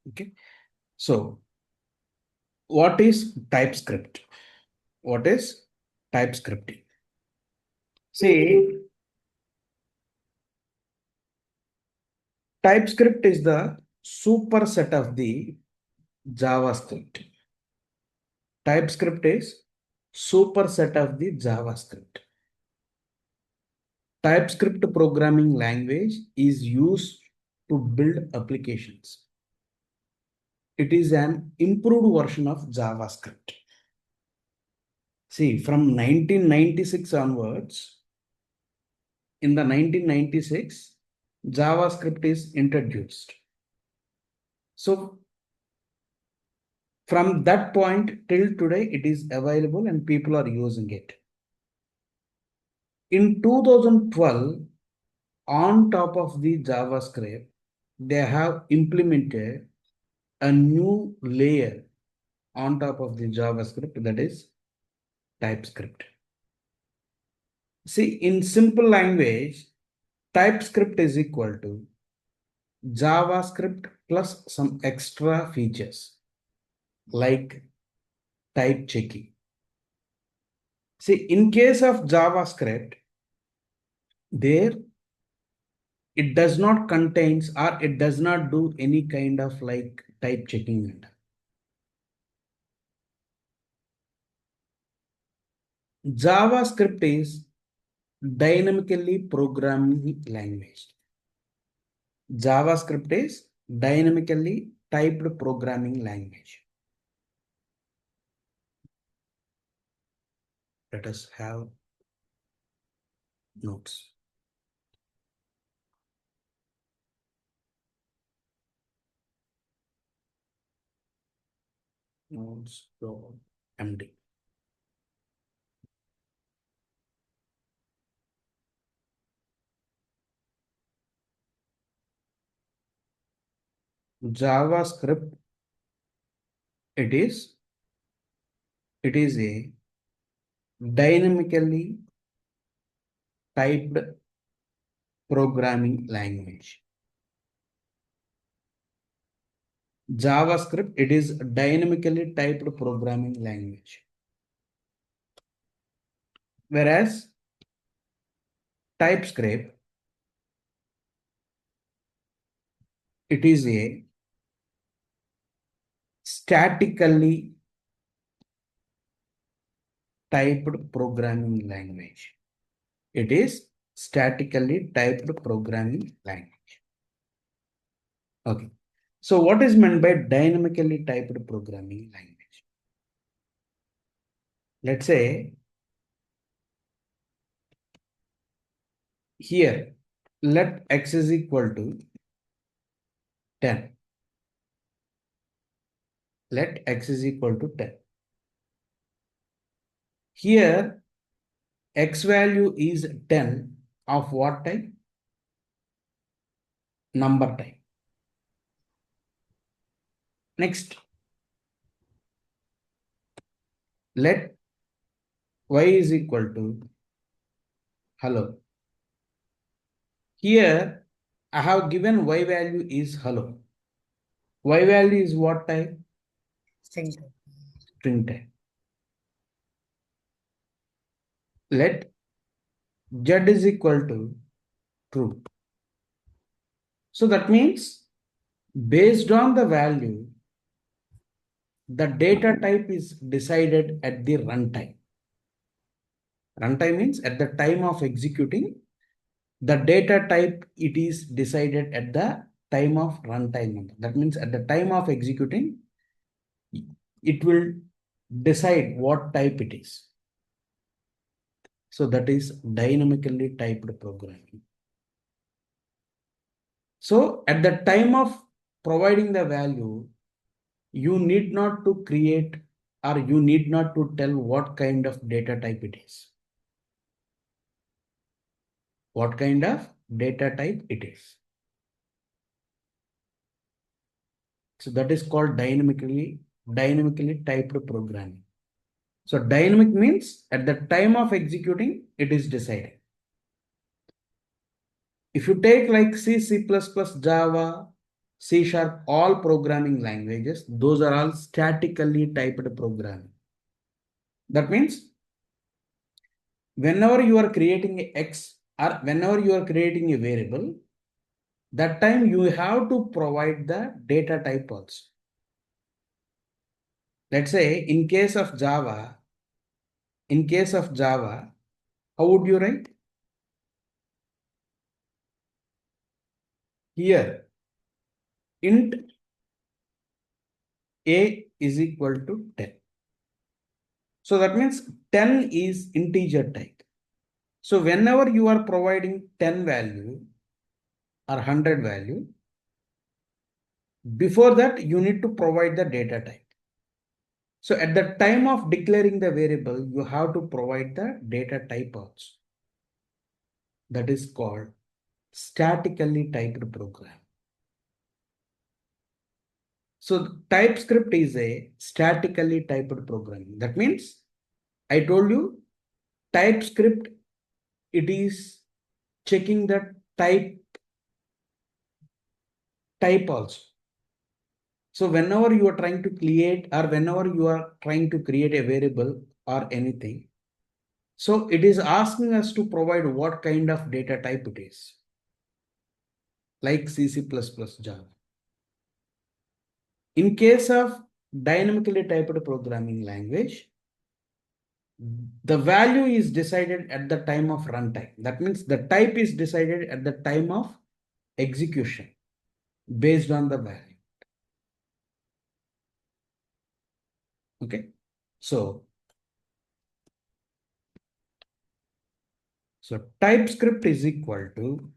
Okay. So what is TypeScript? What is TypeScripting? See, TypeScript is the superset of the JavaScript. TypeScript is superset of the JavaScript. TypeScript programming language is used to build applications. It is an improved version of JavaScript. See, from 1996 onwards, in the 1996, JavaScript is introduced. So from that point till today, it is available and people are using it. In 2012, on top of the JavaScript, they have implemented a new layer on top of the JavaScript, that is TypeScript. See, in simple language, TypeScript is equal to JavaScript plus some extra features like type checking. See, in case of JavaScript, there it does not contains or it does not do any kind of like type checking. JavaScript is dynamically programming language. JavaScript is dynamically typed programming language. Let us have notes. Notes.md. JavaScript, it is a dynamically typed programming language. JavaScript, it is dynamically typed programming language. Whereas TypeScript, it is a statically typed programming language. It is statically typed programming language. Okay. So what is meant by dynamically typed programming language? Let's say here, let x is equal to 10. Let x is equal to 10. Here, x value is 10 of what type? Number type. Next, let y is equal to hello. Here, I have given y value is hello. Y value is what type? String type. String type. Let z is equal to true. So that means based on the value, the data type is decided at the runtime. Runtime means at the time of executing, the data type, it is decided at the time of runtime. That means at the time of executing, it will decide what type it is. So that is dynamically typed programming. So at the time of providing the value, you need not to create or you need not to tell what kind of data type it is. What kind of data type it is. So that is called dynamically typed programming. So dynamic means at the time of executing, it is decided. If you take like C++, Java, C Sharp, all programming languages, those are all statically typed programming. That means whenever you are creating a X or whenever you are creating a variable, that time you have to provide the data type also. Let's say in case of Java, how would you write? Here, int a is equal to 10. So that means 10 is integer type. So whenever you are providing 10 value or 100 value, before that you need to provide the data type. So at the time of declaring the variable, you have to provide the data type also. That is called statically typed program. So TypeScript is a statically typed programming. That means I told you TypeScript, it is checking the type also. So whenever you are trying to create or whenever you are trying to create a variable or anything, so it is asking us to provide what kind of data type it is, like C++, Java. In case of dynamically typed programming language, the value is decided at the time of runtime. That means the type is decided at the time of execution based on the value. Okay. So TypeScript is equal to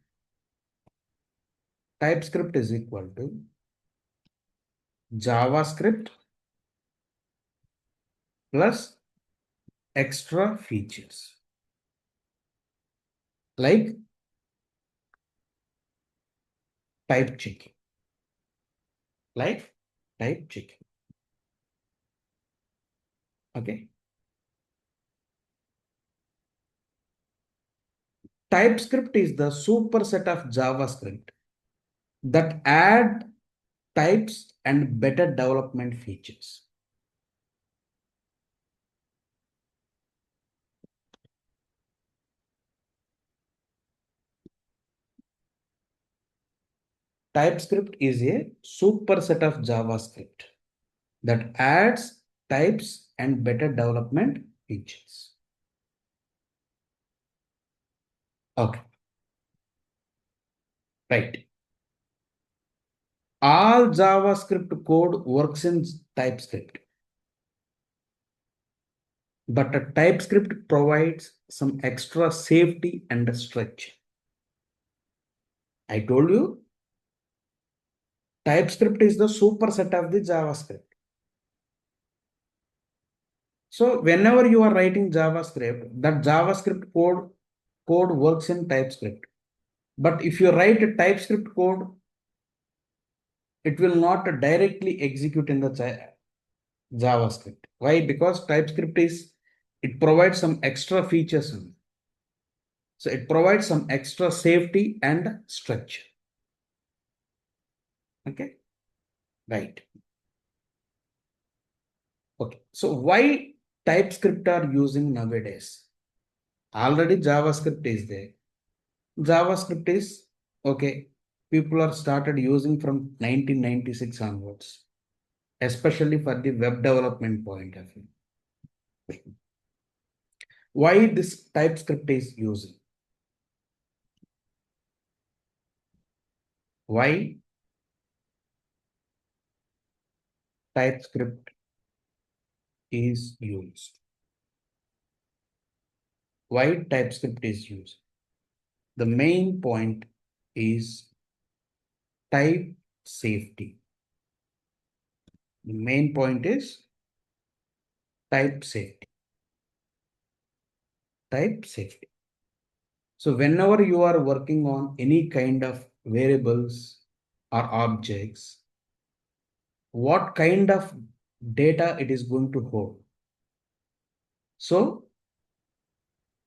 JavaScript plus extra features like type checking, Okay. TypeScript is the superset of JavaScript that add types and better development features. TypeScript is a superset of JavaScript that adds types and better development features. Okay. Right. All JavaScript code works in TypeScript, but a TypeScript provides some extra safety and structure. I told you TypeScript is the superset of the JavaScript. So whenever you are writing JavaScript, that JavaScript code works in TypeScript. But if you write a TypeScript code, it will not directly execute in the JavaScript. Why? Because TypeScript it provides some extra features. So it provides some extra safety and structure. Okay, right. Okay, so why TypeScript are using nowadays? Already JavaScript is there. JavaScript is okay. People are started using from 1996 onwards, especially for the web development point of view. Why this TypeScript is using? Why TypeScript is used? Why TypeScript is used? The main point is type safety. The main point is type safety. Type safety. So whenever you are working on any kind of variables or objects, what kind of data it is going to hold. So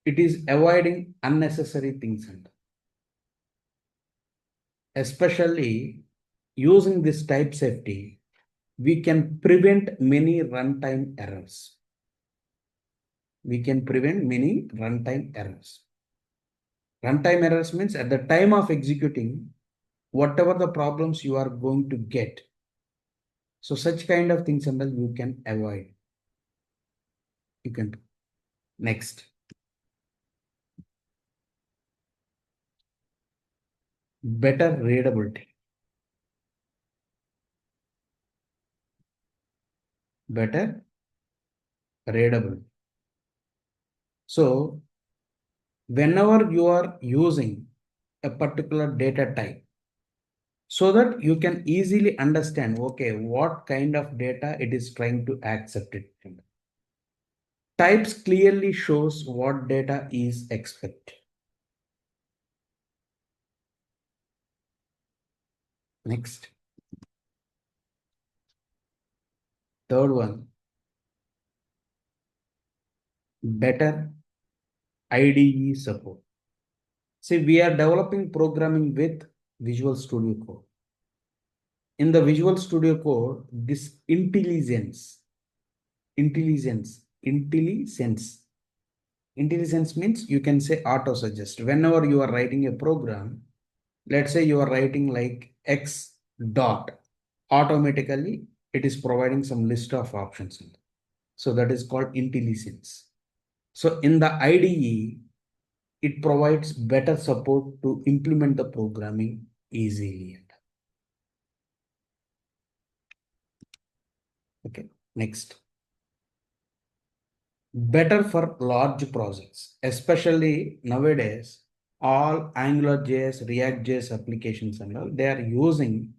it is avoiding unnecessary things, and especially using this type safety, we can prevent many runtime errors. We can prevent many runtime errors. Runtime errors means at the time of executing, whatever the problems you are going to get. So such kind of things and all you can avoid. You can do. Next. Better readability. Better readable. So whenever you are using a particular data type, so that you can easily understand, okay, what kind of data it is trying to accept it. Types clearly shows what data is expected. Next. Third one, better IDE support. See, we are developing programming with Visual Studio Code. In the Visual Studio Code, this intelligence means you can say auto suggest. Whenever you are writing a program, let's say you are writing like X dot, automatically it is providing some list of options. So that is called intelligence. So in the IDE, it provides better support to implement the programming easily. Okay, next. Better for large projects, especially nowadays, all AngularJS, React.js applications and all, they are using,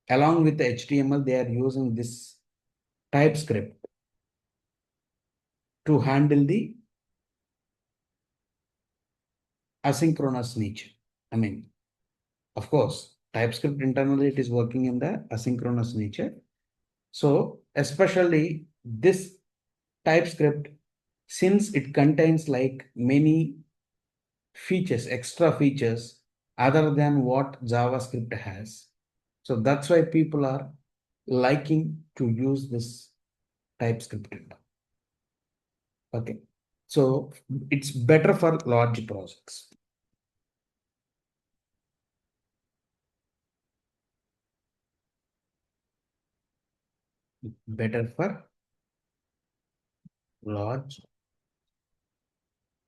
along with the HTML, they are using this TypeScript to handle the asynchronous nature. I mean, of course, TypeScript internally, it is working in the asynchronous nature. So especially this TypeScript, since it contains like many features, extra features other than what JavaScript has. So that's why people are liking to use this TypeScript. Okay. So it's better for large projects. Better for large.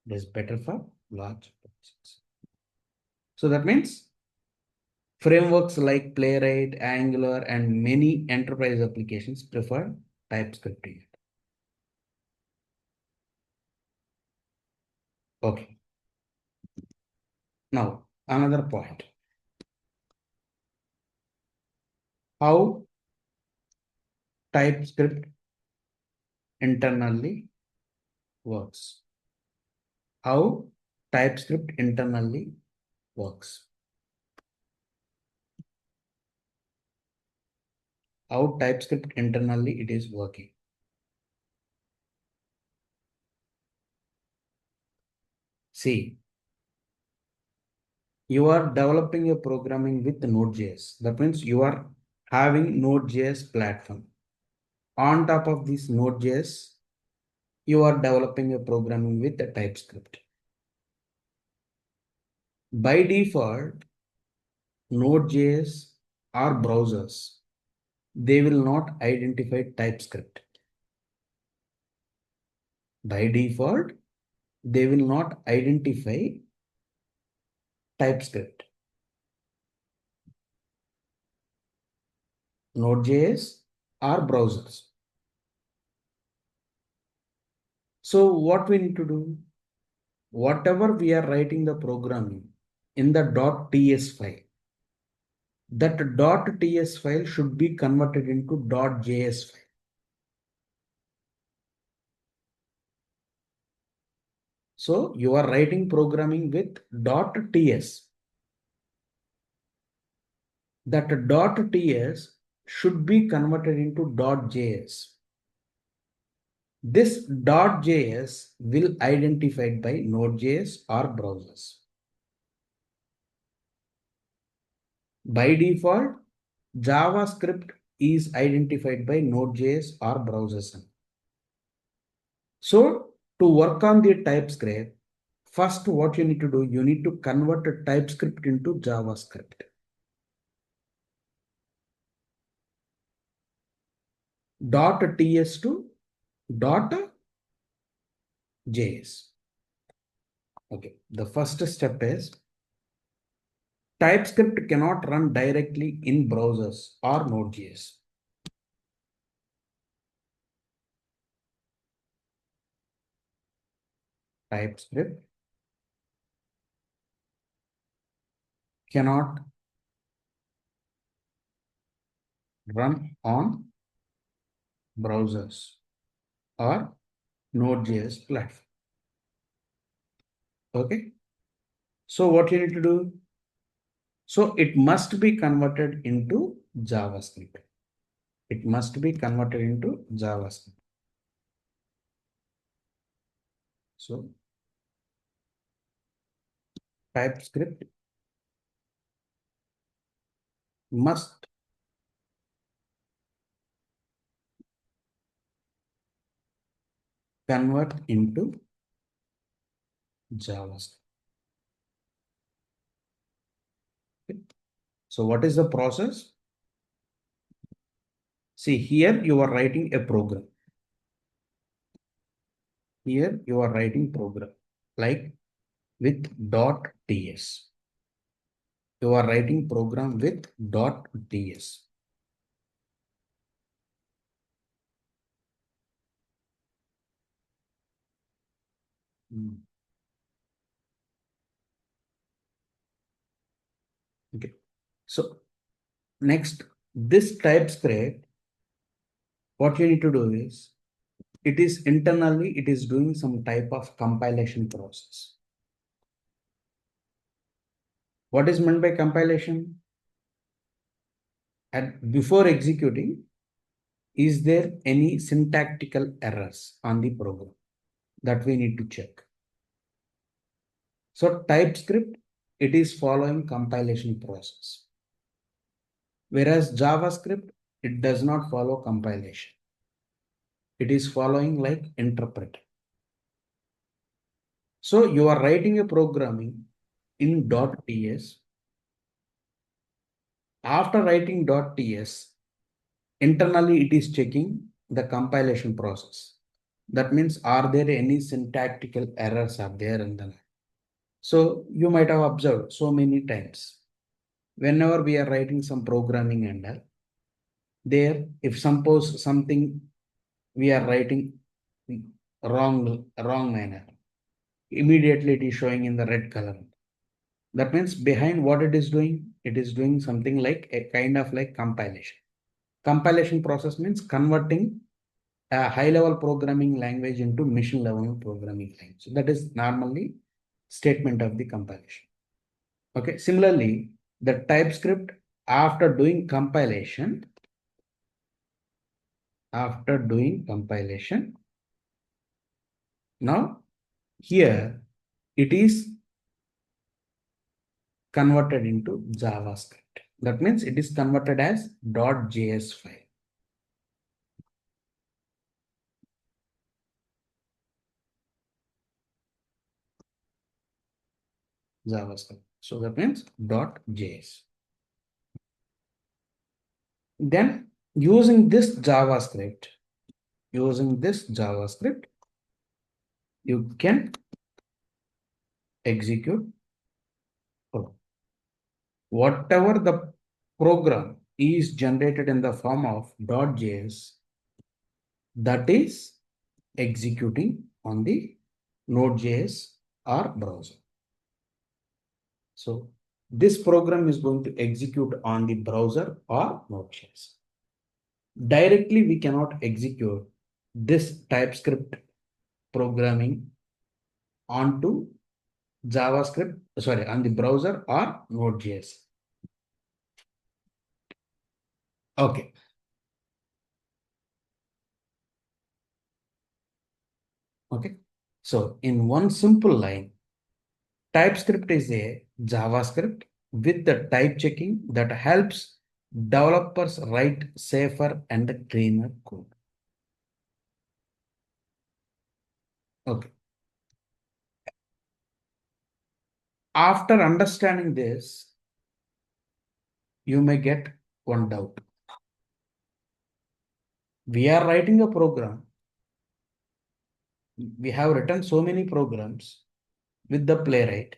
It is better for large projects. So that means frameworks like Playwright, Angular, and many enterprise applications prefer TypeScript. Okay. Now, another point. How TypeScript internally works. How TypeScript internally works. How TypeScript internally it is working. See, you are developing a programming with Node.js. That means you are having Node.js platform. On top of this Node.js, you are developing a programming with the TypeScript. By default, Node.js or browsers, they will not identify TypeScript. By default, they will not identify TypeScript. Node.js or browsers. So what we need to do? Whatever we are writing the programming in the .ts file, that .ts file should be converted into .js file. So you are writing programming with .ts. That .ts should be converted into .js. This .js will identified by Node.js or browsers. By default, JavaScript is identified by Node.js or browsers. So to work on the TypeScript, first what you need to do, you need to convert a TypeScript into JavaScript. .ts to .js. Okay, the first step is TypeScript cannot run directly in browsers or Node.js. TypeScript cannot run on browsers or Node.js platform. Okay. So what you need to do? So it must be converted into JavaScript. It must be converted into JavaScript. So TypeScript must convert into JavaScript. Okay. So what is the process? See, here you are writing a program. Here you are writing program like with .ts. You are writing program with .ts. Okay. So next, this TypeScript, what you need to do is, it is internally, it is doing some type of compilation process. What is meant by compilation? And before executing, is there any syntactical errors on the program that we need to check? So TypeScript, it is following compilation process. Whereas JavaScript, it does not follow compilation. It is following like interpret. So you are writing a programming in .ts. After writing .ts, internally it is checking the compilation process. That means, are there any syntactical errors are there in the line? So you might have observed so many times, whenever we are writing some programming and all, there, if suppose something we are writing wrong manner, immediately it is showing in the red color. That means behind what it is doing something like a kind of like compilation. Compilation process means converting a high level programming language into machine level programming language. So that is normally statement of the compilation. Okay. Similarly, the TypeScript, after doing compilation, now here it is converted into JavaScript. That means it is converted as .js file. JavaScript. So that means .js. Then using this JavaScript, you can execute program. Whatever the program is generated in the form of .js, that is executing on the Node.js or browser. So this program is going to execute on the browser or Node.js. Directly, we cannot execute this TypeScript programming onto JavaScript, sorry, on the browser or Node.js. Okay. Okay. So in one simple line, TypeScript is a JavaScript with the type checking that helps developers write safer and cleaner code. Okay. After understanding this, you may get one doubt. We are writing a program. We have written so many programs with the Playwright,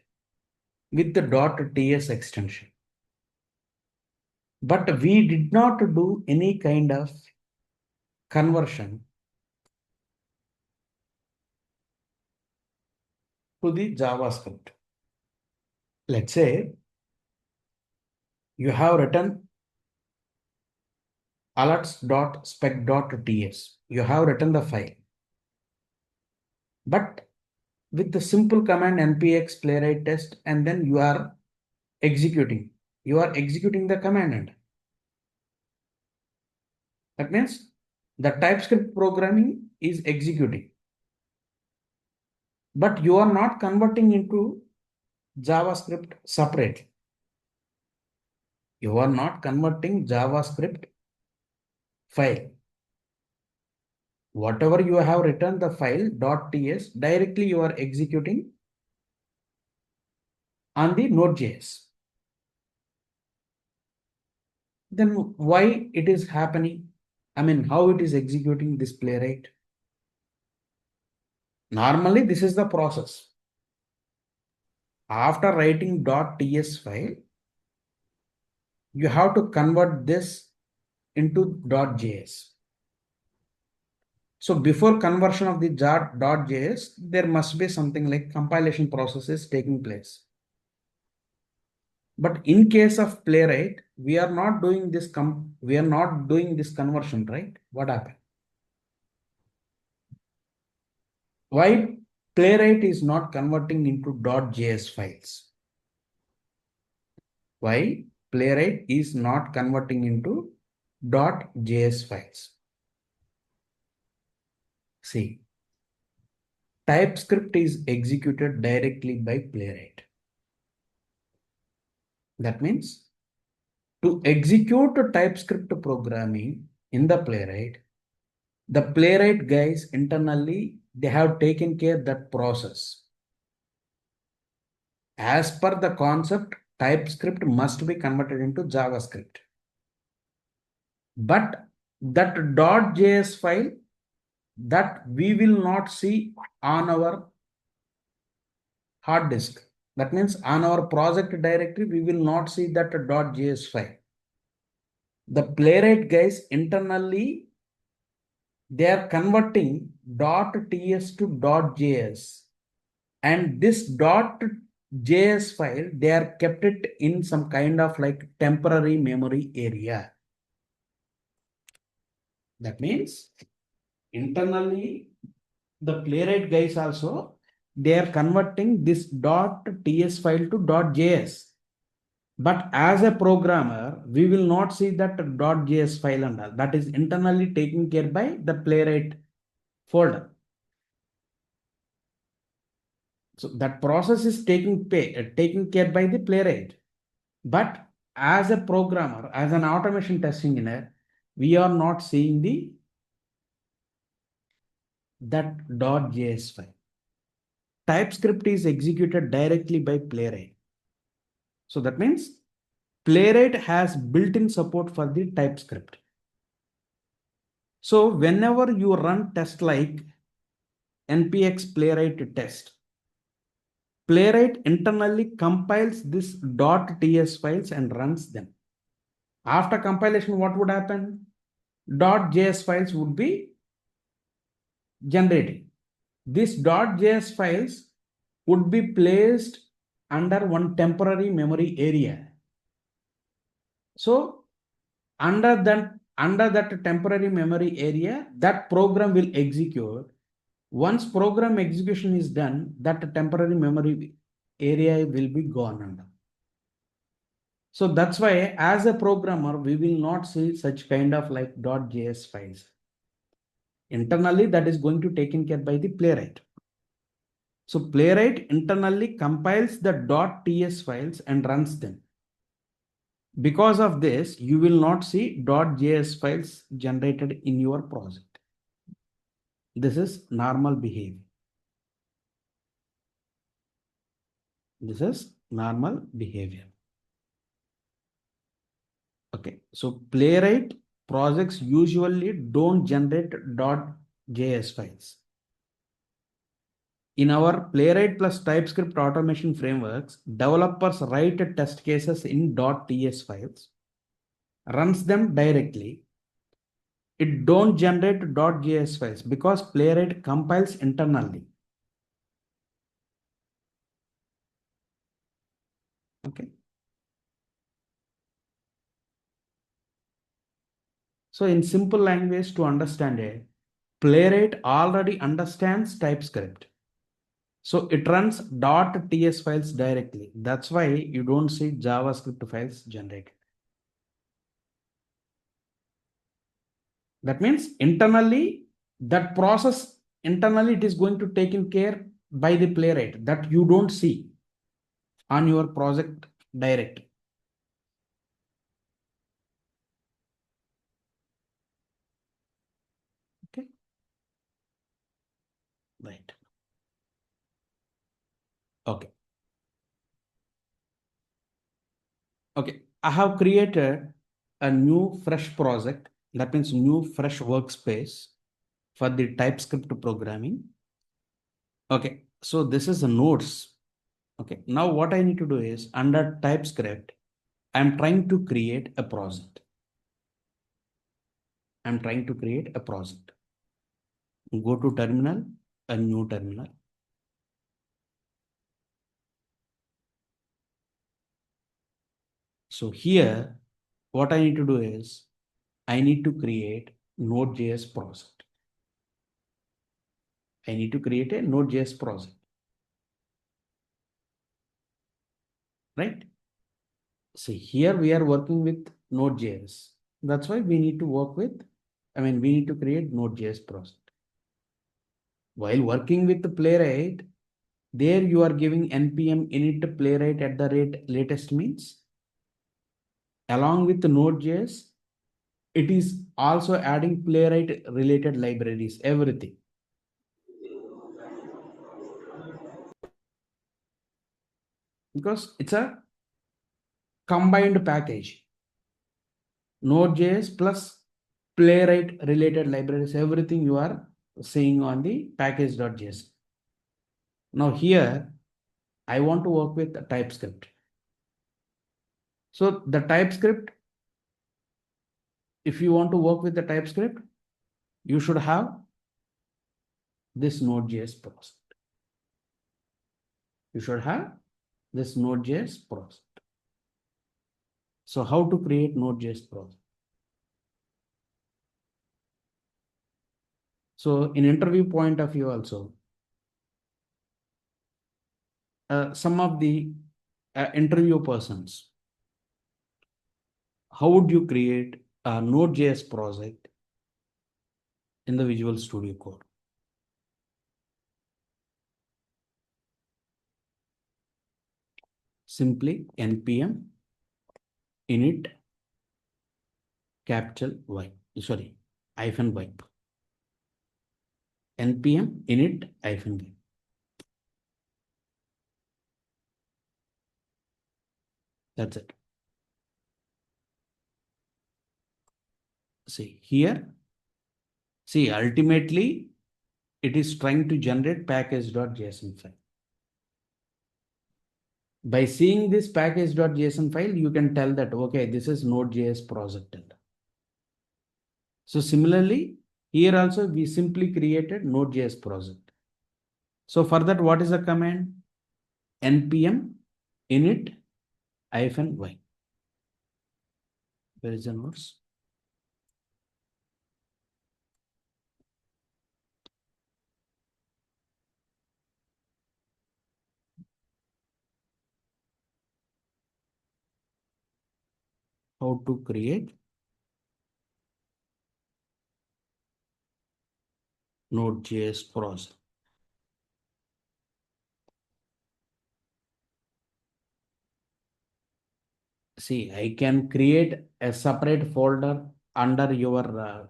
with the .ts extension. But we did not do any kind of conversion to the JavaScript. Let's say you have written alerts.spec.ts. You have written the file. But with the simple command npx playwright test, and then you are executing. You are executing the command end. That means the TypeScript programming is executing. But you are not converting into JavaScript separately. You are not converting JavaScript file. Whatever you have written the file .ts, directly you are executing on the Node.js. Then why it is happening? I mean, how it is executing this Playwright? Normally, this is the process. After writing .ts file, you have to convert this into .js. So before conversion of the .js, there must be something like compilation processes taking place. But in case of Playwright, we are not doing this conversion, right? What happened? Why Playwright is not converting into .js files? Why Playwright is not converting into .js files? See, TypeScript is executed directly by Playwright. That means to execute TypeScript programming in the Playwright, the Playwright guys internally, they have taken care of that process. As per the concept, TypeScript must be converted into JavaScript. But that .js file, that we will not see on our hard disk. That means on our project directory, we will not see that .js file. The Playwright guys internally, they are converting .ts to .js, and this .js file, they are kept it in some kind of like temporary memory area. That means internally, the Playwright guys also, they are converting this .ts file to .js. But as a programmer, we will not see that .js file and all. That is internally taken care by the Playwright folder. So that process is taken care by the Playwright. But as a programmer, as an automation test engineer, we are not seeing that .js file. TypeScript is executed directly by Playwright. So that means Playwright has built-in support for the TypeScript. So whenever you run test like npx playwright test, Playwright internally compiles this .ts files and runs them. After compilation, what would happen? .js files would be generated. These .js files would be placed under one temporary memory area. So under that temporary memory area, that program will execute. Once program execution is done, that temporary memory area will be gone under. So that's why as a programmer, we will not see such kind of like .js files. Internally, that is going to be taken care by the Playwright. So Playwright internally compiles the .ts files and runs them. Because of this, you will not see .js files generated in your project. This is normal behavior. This is normal behavior. Okay, so Playwright projects usually don't generate .js files. In our Playwright plus TypeScript automation frameworks, developers write test cases in .ts files, runs them directly. It don't generate .js files because Playwright compiles internally. Okay. So in simple language to understand it, Playwright already understands TypeScript. So it runs .ts files directly. That's why you don't see JavaScript files generated. That means internally, that process internally it is going to taken care by the Playwright that you don't see on your project direct. Okay. Right. Okay. Okay. I have created a new fresh project. That means new fresh workspace for the TypeScript programming. Okay. So this is the nodes. Okay. Now what I need to do is under TypeScript, I'm trying to create a project. I'm trying to create a project. Go to terminal, a new terminal. So here, what I need to do is I need to create Node.js project. I need to create a Node.js project, right? See, here we are working with Node.js. That's why we need to work with, we need to create Node.js project. While working with the Playwright, there you are giving npm init playwright at the rate latest means. Along with the Node.js, it is also adding Playwright related libraries, everything. Because it's a combined package. Node.js plus Playwright related libraries, everything you are seeing on the package.js. Now here, I want to work with TypeScript. So the TypeScript, if you want to work with the TypeScript, you should have this Node.js project. You should have this Node.js project. So how to create Node.js project? So in interview point of view also, some of the interview persons, how would you create a Node.js project in the Visual Studio Code? Simply npm init capital Y, sorry, hyphen Y. npm init hyphen Y. That's it. See here, see ultimately it is trying to generate package.json file. By seeing this package.json file, you can tell that, okay, this is Node.js project. So similarly, here also we simply created Node.js project. So for that, what is the command? npm init hyphen y. Where is the nodes? How to create Node.js project. see, I can create a separate folder under your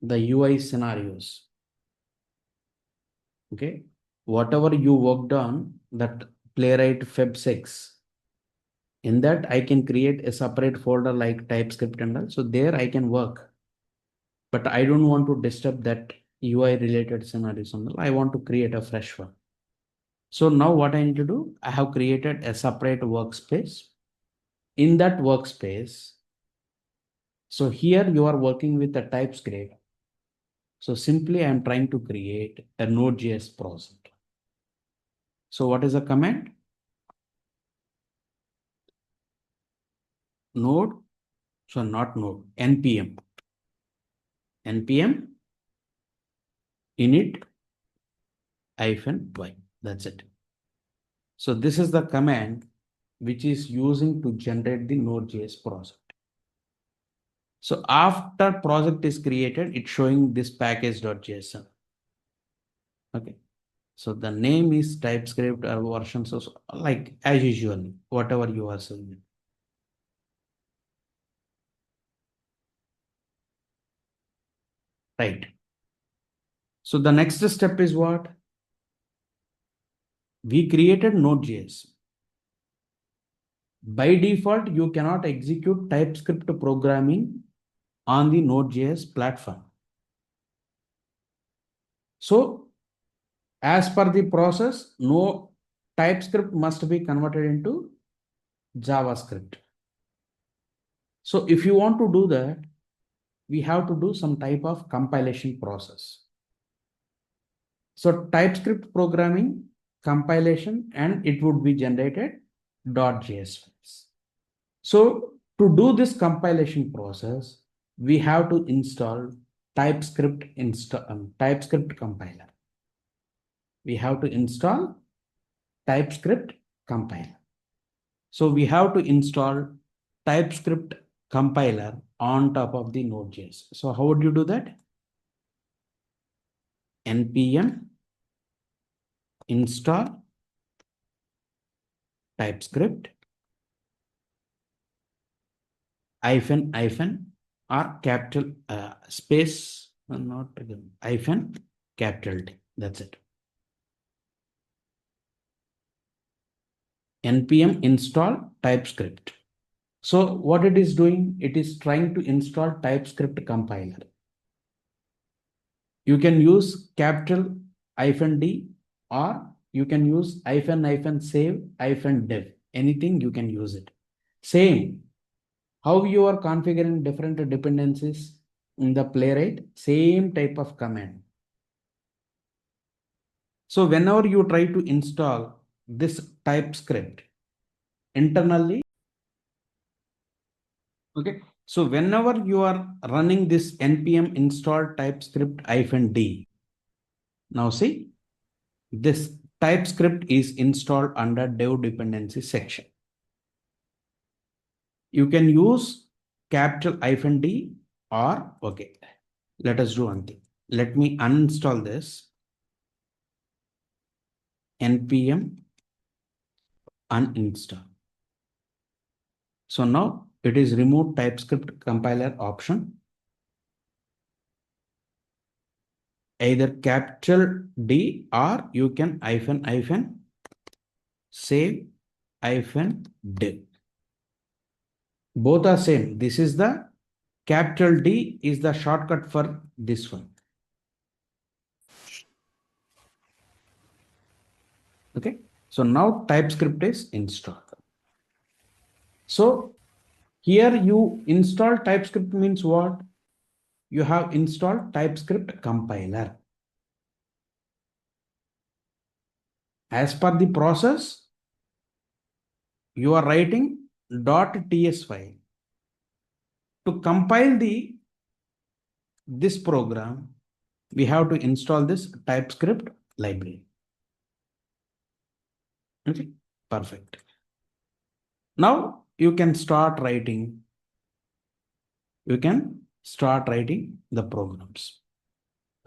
the UI scenarios. Okay, whatever you worked on that Playwright Feb 6, in that I can create a separate folder like TypeScript and all. So there I can work, but I don't want to disturb that UI related scenarios. And all. I want to create a fresh one. So now what I need to do, I have created a separate workspace. In that workspace, so here you are working with a TypeScript. So simply I'm trying to create a Node.js project. So what is the command? Node, so not node, npm init -y. That's it. So this is the command which is using to generate the Node.js project. So after project is created, it's showing this package.json. Okay. So the name is TypeScript version. So like as usual, whatever you are saying. Right. So the next step is what? We created Node.js. By default, you cannot execute TypeScript programming on the Node.js platform. So as per the process, no TypeScript must be converted into JavaScript. So if you want to do that, we have to do some type of compilation process. So TypeScript programming, compilation, and it would be generated .js files. So to do this compilation process, we have to install TypeScript compiler. We have to install TypeScript compiler. So we have to install TypeScript compiler on top of the Node.js. So how would you do that? npm install TypeScript hyphen or capital space, not again, hyphen capital T. That's it. npm install TypeScript. So what it is doing, it is trying to install TypeScript compiler. You can use capital -d or you can use -save -dev. Anything you can use it. Same. How you are configuring different dependencies in the Playwright, same type of command. So whenever you try to install this TypeScript internally, okay. So whenever you are running this npm install TypeScript -d, now see, this TypeScript is installed under dev dependency section. You can use capital -d or, okay, let us do one thing. Let me uninstall this. npm uninstall. So now it is remove TypeScript compiler option. Either capital D or you can save -dev. Both are same. This is the capital D is the shortcut for this one. Okay. So now TypeScript is installed. So here you install TypeScript means what? You have installed TypeScript compiler. As per the process, you are writing .ts file. To compile this program, we have to install this TypeScript library. Okay, perfect. Now you can start writing. You can start writing the programs.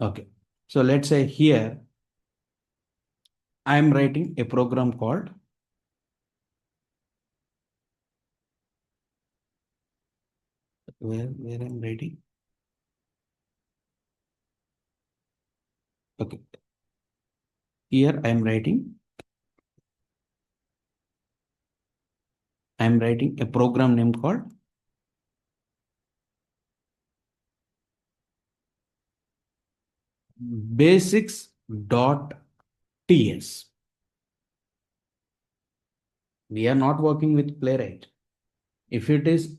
Okay, so let's say here I am writing a program called where I'm writing. Okay. Here I'm writing a program name called basics.ts. We are not working with Playwright. If it is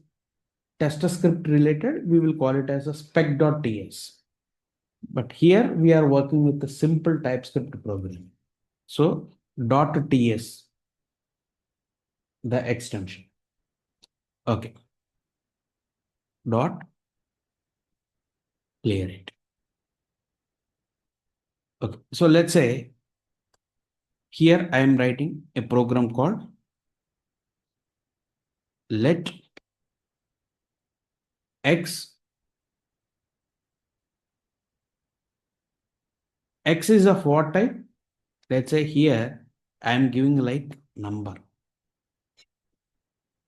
tester script related, we will call it as a spec.ts. But here we are working with a simple TypeScript program. So .ts, the extension. Okay. Dot Playwright. Okay. So let's say here I am writing a program called let x is of what type? Let's say here I am giving like number.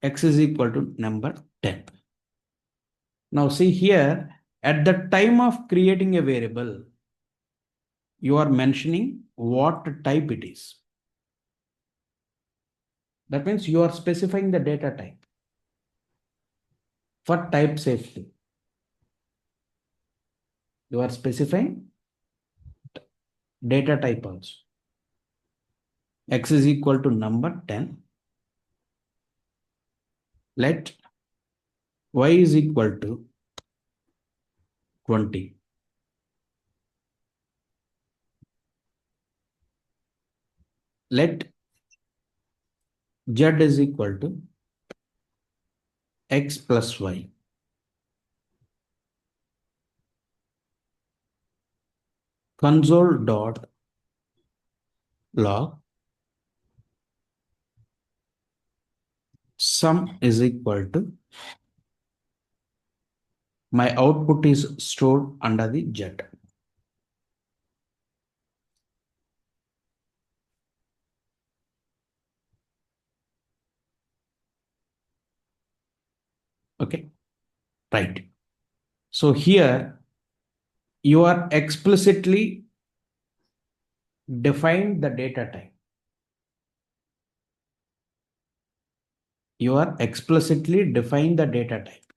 X is equal to number 10. Now see here, at the time of creating a variable, you are mentioning what type it is. That means you are specifying the data type for type safety. You are specifying data type also. X is equal to number 10. Let y is equal to 20. Let z is equal to x plus y. Console.log sum is equal to my output is stored under the z. Okay, right. So here you are explicitly defined the data type. You are explicitly defined the data type.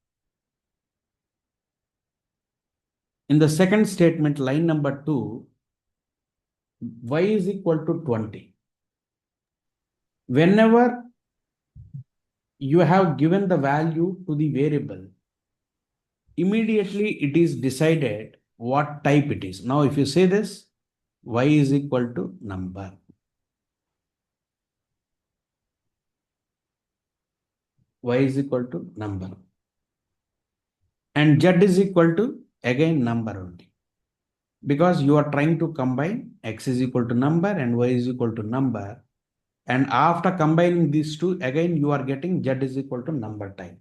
In the second statement, line number 2, y is equal to 20. Whenever you have given the value to the variable, immediately it is decided what type it is. Now, if you say this, y is equal to number. Y is equal to number. And z is equal to, again, number only. Because you are trying to combine x is equal to number and y is equal to number. And after combining these two, again, you are getting z is equal to number type.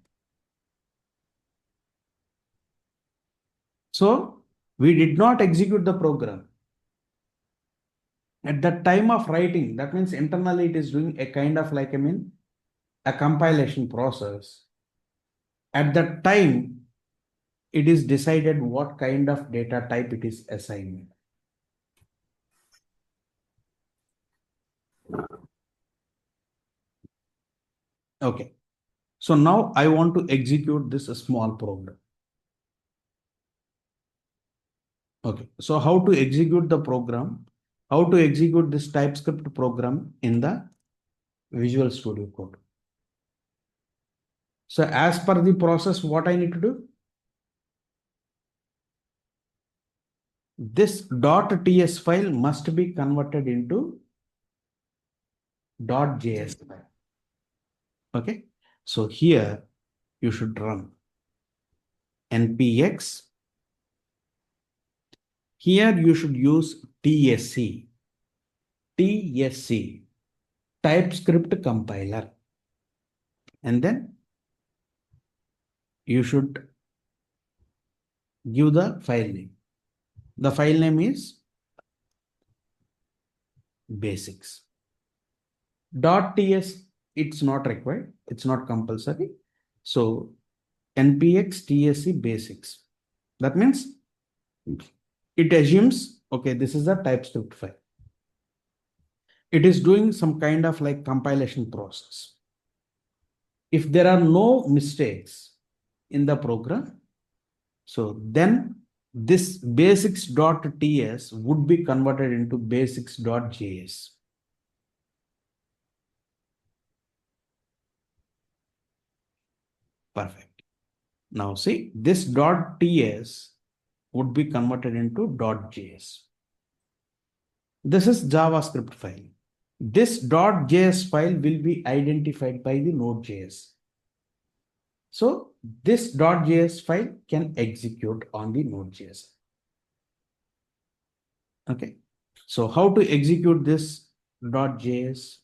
So we did not execute the program. At the time of writing, that means internally it is doing a kind of like, a compilation process. At that time, it is decided what kind of data type it is assigned. Okay. So now I want to execute this small program. Okay. So how to execute the program? How to execute this TypeScript program in the Visual Studio Code? So as per the process, what I need to do? This .ts file must be converted into .js file. Okay. So here you should run npx. Here you should use tsc, TypeScript compiler. And then you should give the file name. The file name is basics. .ts, it's not required. It's not compulsory. So npx tsc basics. That means it assumes, okay, this is a TypeScript file. It is doing some kind of like compilation process. If there are no mistakes in the program, so then this basics.ts would be converted into basics.js. Perfect. Now see, this .ts would be converted into .js. This is JavaScript file. This .js file will be identified by the Node.js. So this .js file can execute on the Node.js. Okay. So how to execute this .js?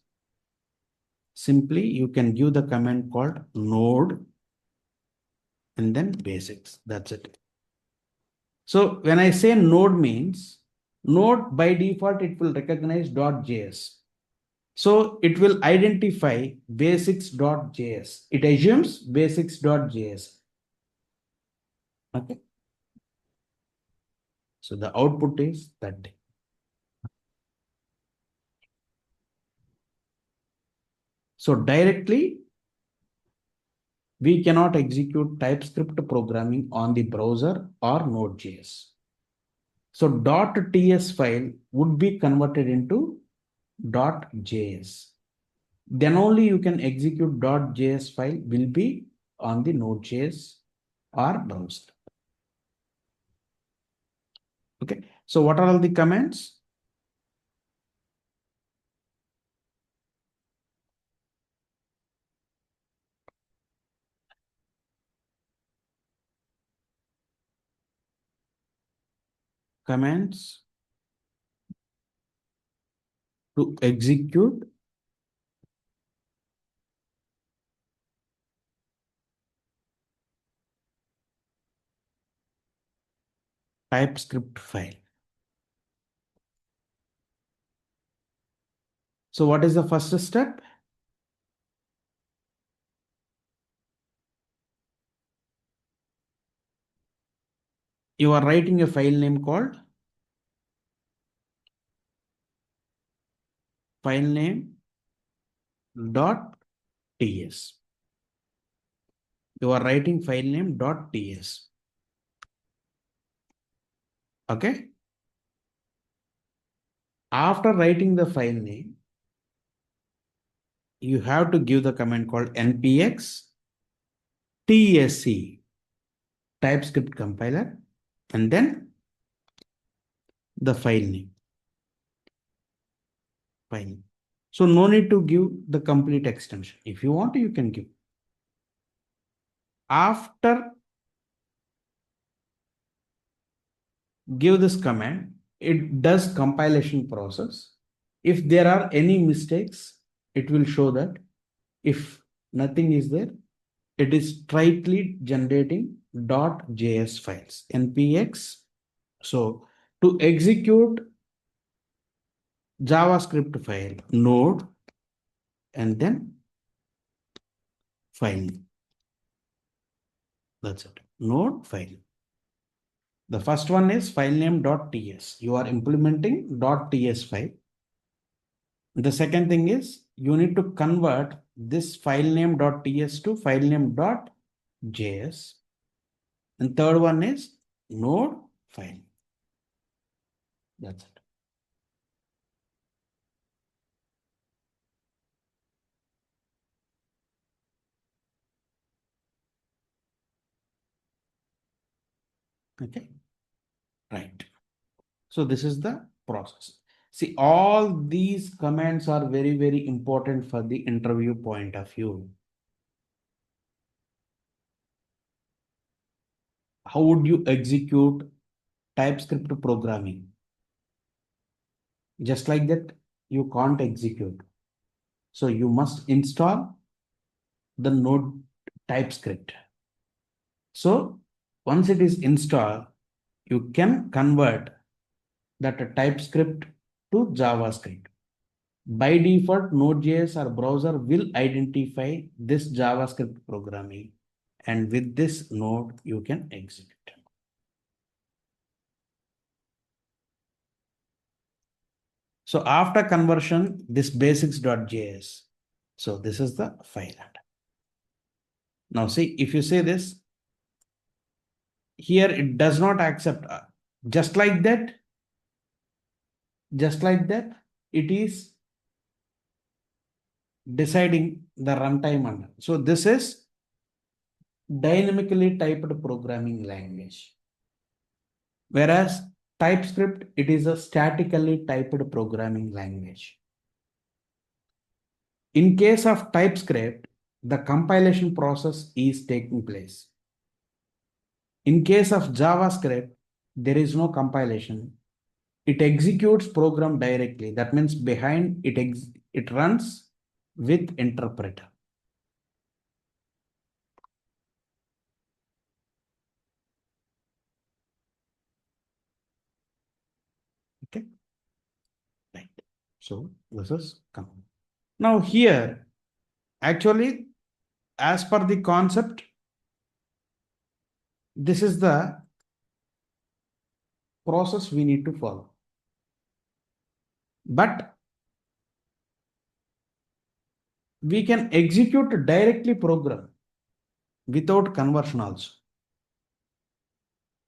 Simply you can give the command called node and then basics. That's it. So when I say node means node by default, it will recognize .js. So it will identify basics.js. It assumes basics.js. Okay. So the output is that. So directly, we cannot execute TypeScript programming on the browser or Node.js. So .ts file would be converted into .js. Then only you can execute .js file will be on the Node.js or browser. Okay. So what are all the commands? Commands to execute TypeScript file. So what is the first step? You are writing a file name called file name dot ts. You are writing file name dot ts. Okay. After writing the file name, you have to give the command called npx tsc TypeScript compiler and then the file name. File. So no need to give the complete extension. If you want, you can give. After give this command, it does compilation process. If there are any mistakes, it will show that. If nothing is there, it is strictly generating .js files, npx. So to execute JavaScript file, node, and then file. That's it. Node file. The first one is file name .ts. You are implementing .ts file. The second thing is you need to convert this file name .ts to file name .js. And third one is node file. That's it. Okay. Right. So this is the process. See, all these commands are very, very important for the interview point of view. How would you execute TypeScript programming? Just like that, you can't execute. So you must install the node TypeScript. So once it is installed, you can convert that TypeScript to JavaScript. By default, Node.js or browser will identify this JavaScript programming and with this node you can execute. So after conversion, this basics.js. So this is the file. Now see, if you say this, here it does not accept. Just like that, it is deciding the runtime under. So this is dynamically typed programming language. Whereas TypeScript, it is a statically typed programming language. In case of TypeScript, the compilation process is taking place. In case of JavaScript, there is no compilation. It executes program directly. That means behind it runs with interpreter. Okay. Right. So this is common. Now here, actually, as per the concept, this is the process we need to follow. But we can execute directly program without conversion also.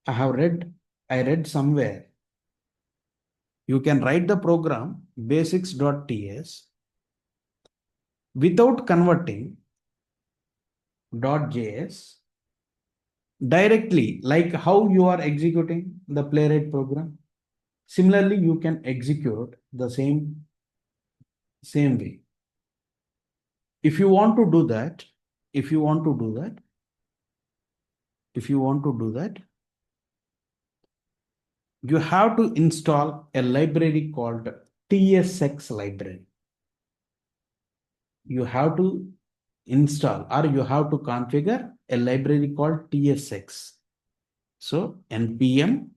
I read somewhere, you can write the program basics.ts without converting .js directly, like how you are executing the Playwright program. Similarly, you can execute the same way. If you want to do that, you have to install a library called tsx library. You have to install or you have to configure a library called tsx. So npm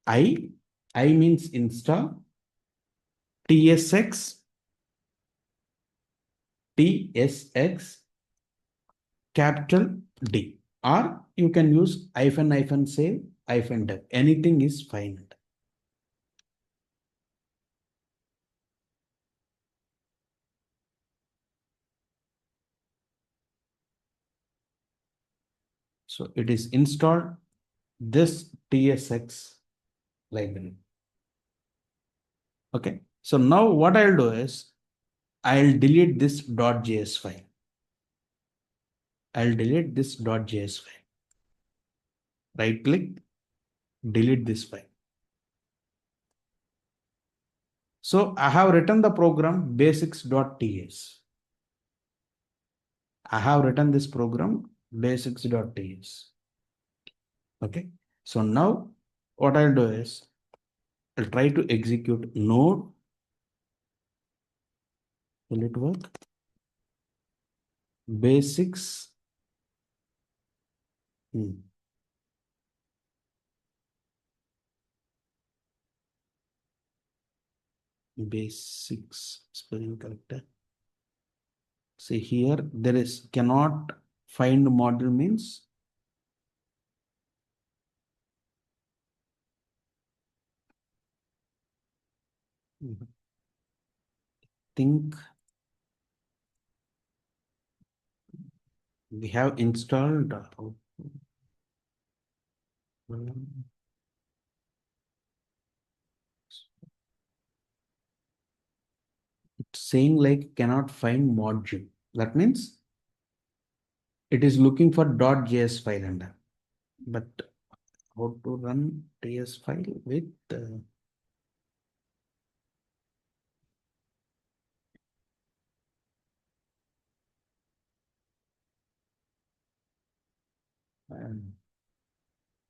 I means install tsx capital D, or you can use -save -dev. Anything is fine. So it is installed this tsx library. Okay. So now what I'll do is I'll delete this .js file. Right click, delete this file. So I have written the program basics.ts. I have written this program basics.ts. Okay. So now what I'll do is I'll try to execute node. Will it work? Basics. Basics spelling correct. See here, there is cannot find module means think we have installed it's saying like cannot find module. That means it is looking for .js file under. But how to run .js file with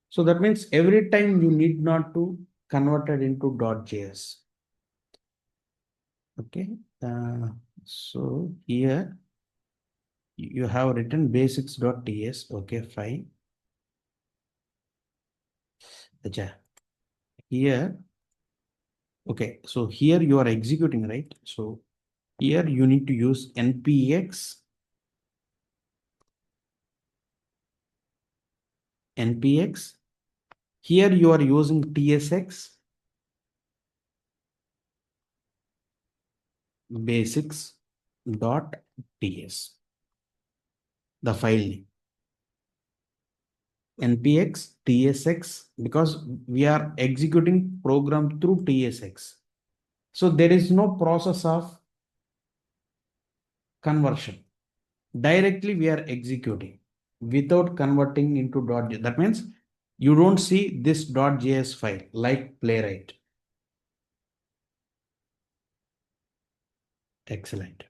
so that means every time you need not to convert it into .js. Okay. So here you have written basics.ts. Okay, fine. Here, okay, so here you are executing, right? So here you need to use npx npx. Here you are using tsx basics.ts, the file name. npx tsx, because we are executing program through tsx. So there is no process of conversion. Directly we are executing without converting into .js. That means you don't see this .js file like Playwright. Excellent.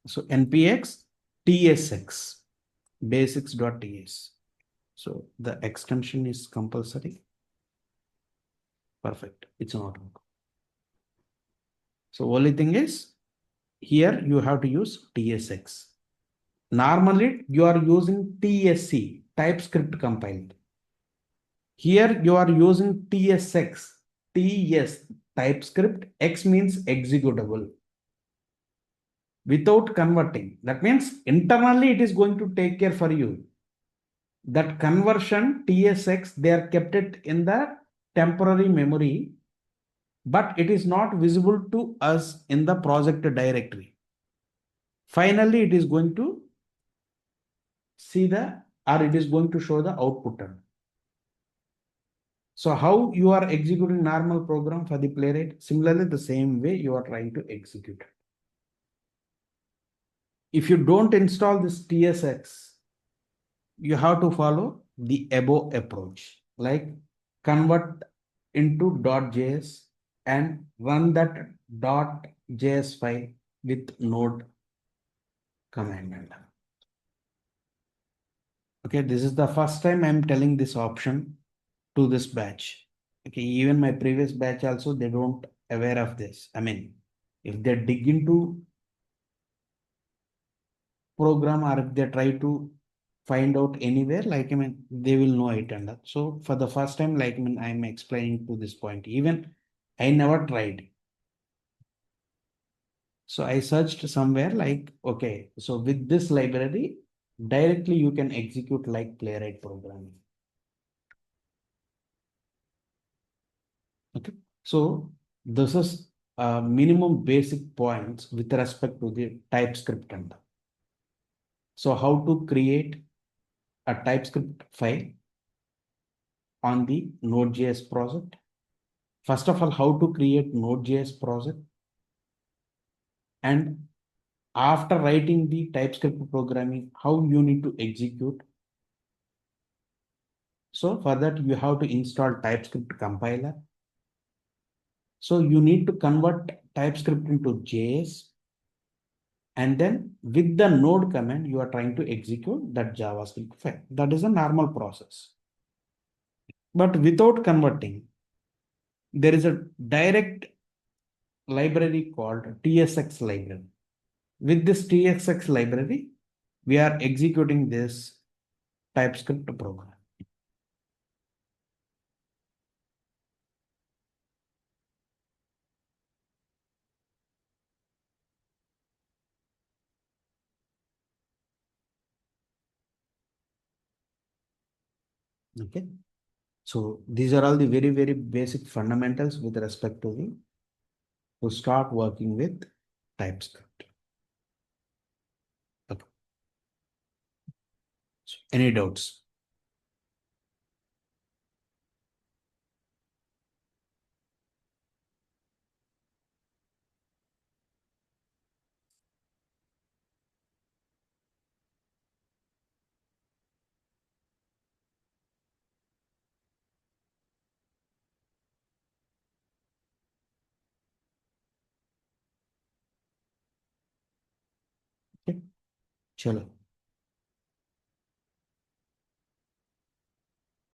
So npx tsx basics.ts. So the extension is compulsory. Perfect. It's not wrong. So only thing is here you have to use tsx. Normally you are using tsc, TypeScript compiled. Here you are using tsx, ts, TypeScript, x means executable. Without converting, that means internally it is going to take care for you. That conversion tsx, they are kept it in the temporary memory, but it is not visible to us in the project directory. Finally, it is going to see the, or it is going to show the output. So how you are executing normal program for the Playwright? Similarly, the same way you are trying to execute. If you don't install this TSX, you have to follow the above approach, like convert into .js and run that .js file with node command. Okay, this is the first time I'm telling this option to this batch. Okay, even my previous batch also, they don't aware of this. I mean, if they dig into program or if they try to find out anywhere, like, I mean, they will know it. And so for the first time, like, I mean, I'm explaining to this point. Even I never tried. So I searched somewhere like, okay, so with this library, directly you can execute like Playwright programming. Okay, so this is minimum basic points with respect to the TypeScript. And so how to create a TypeScript file on the Node.js project. First of all, how to create Node.js project, and after writing the TypeScript programming, how you need to execute. So for that, you have to install TypeScript compiler. So you need to convert TypeScript into JS, and then with the node command, you are trying to execute that JavaScript file. That is a normal process. But without converting, there is a direct library called TSX library. With this TSX library, we are executing this TypeScript program. Okay. So these are all the very, very basic fundamentals with respect to the to start working with TypeScript. Okay. So any doubts? Okay. Chalo.